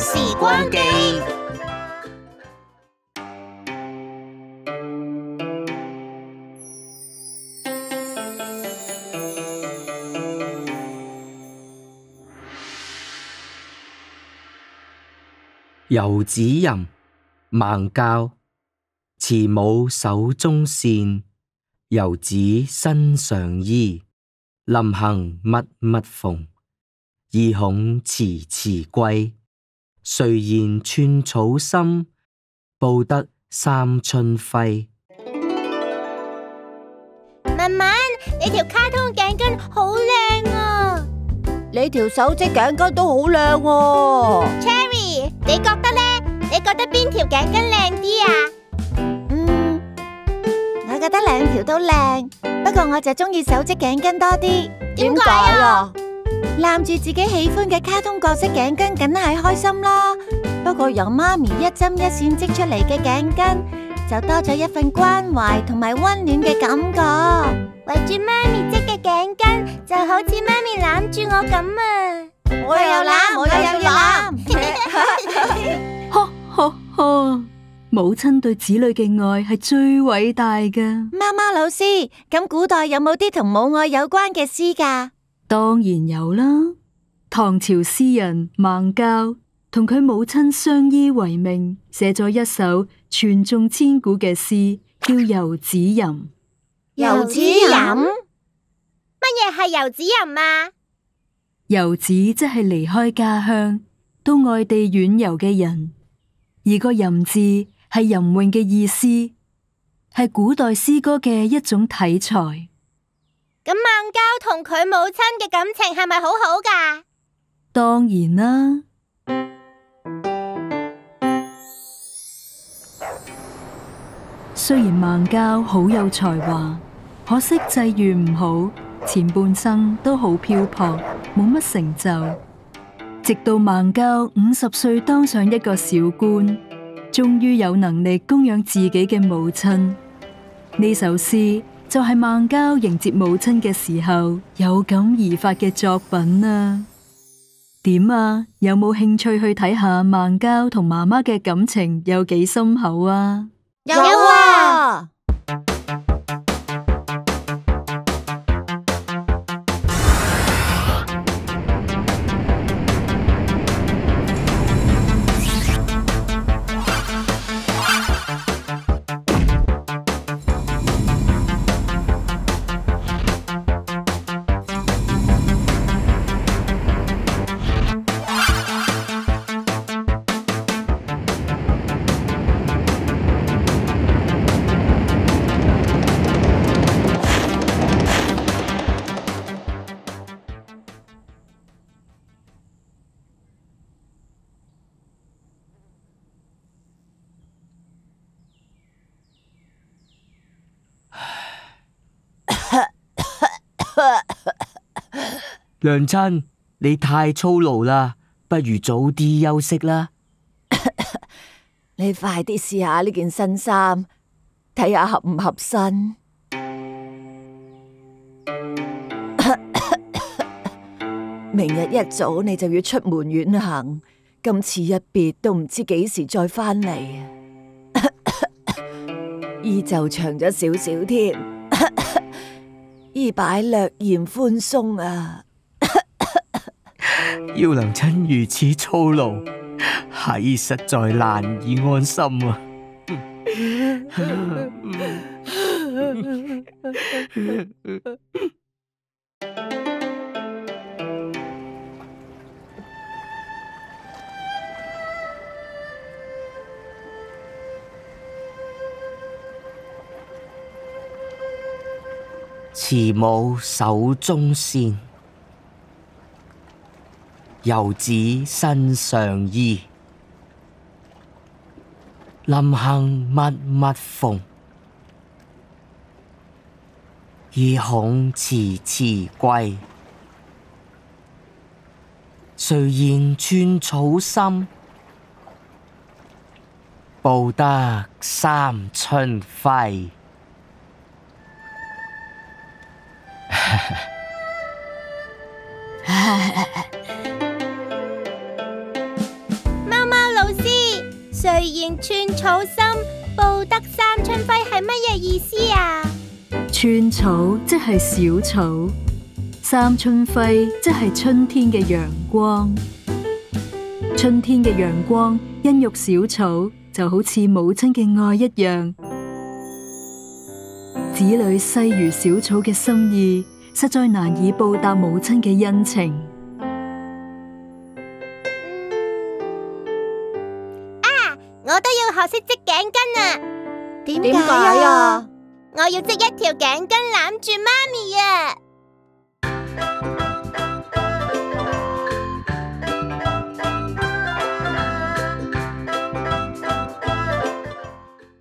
時光機。遊子吟，孟郊。慈母手中線，遊子身上衣。臨行密密縫，意恐遲遲歸。誰言寸草心，報得三春輝。文文，你條卡通頸巾好靚啊！你條手織頸巾都好靚喎。 Cherry， 你覺得呢？你覺得邊條頸巾靚啲啊？我覺得兩條都靚，不過我就中意手織頸巾多啲。點解啊？攬住自己喜歡嘅卡通角色頸巾，梗係開心啦。不過由媽咪一針一線織出嚟嘅頸巾，就多咗一份關懷同埋溫暖嘅感覺。圍住媽咪織嘅頸巾，就好似媽咪攬住我咁啊！我又攬，我又攬。呵呵呵，母親對子女嘅愛係最偉大㗎。媽媽老師，咁古代有冇啲同母愛有關嘅詩㗎？當然有啦。唐朝詩人孟郊同佢母親相依為命，寫咗一首傳頌千古嘅詩，叫《遊子吟》。遊子吟？乜嘢係遊子吟啊？遊子即係離開家鄉到外地遠遊嘅人，而個吟字係吟詠嘅意思，係古代詩歌嘅一種體裁。咁孟郊同佢母親嘅感情係咪好好㗎？當然啦。雖然孟郊好有才華，可惜際遇唔好，前半生都好漂泊，冇乜成就。直到孟郊50歲當上一個小官，終於有能力供養自己嘅母親。呢首詩就係孟郊迎接母親嘅時候有感而發嘅作品啊！點啊？有冇興趣去睇下孟郊同媽媽嘅感情有幾深厚啊？有啊！娘親，你太操勞啦，不如早啲休息啦。你快啲試下呢件新衫，睇下合唔合身。明日一早你就要出門遠行，今次一別都唔知幾時再返嚟啊！衣袖長咗少少添，衣擺略嫌寬鬆啊！要娘親如此操勞，孩兒實在難以安心啊！慈母手中線，遊子身上衣。臨行密密縫，意恐遲遲歸。誰言寸草心，報得三春輝。貓誰言寸草心，報得三春輝係乜嘢意思啊？寸草即係小草，三春輝即係春天嘅陽光。春天嘅陽光孕育小草，就好似母親嘅愛一樣。子女細如小草嘅心意，實在難以報答母親嘅恩情。我都要學識織頸巾啊！點解啊？我要織一條頸巾攬住媽咪啊！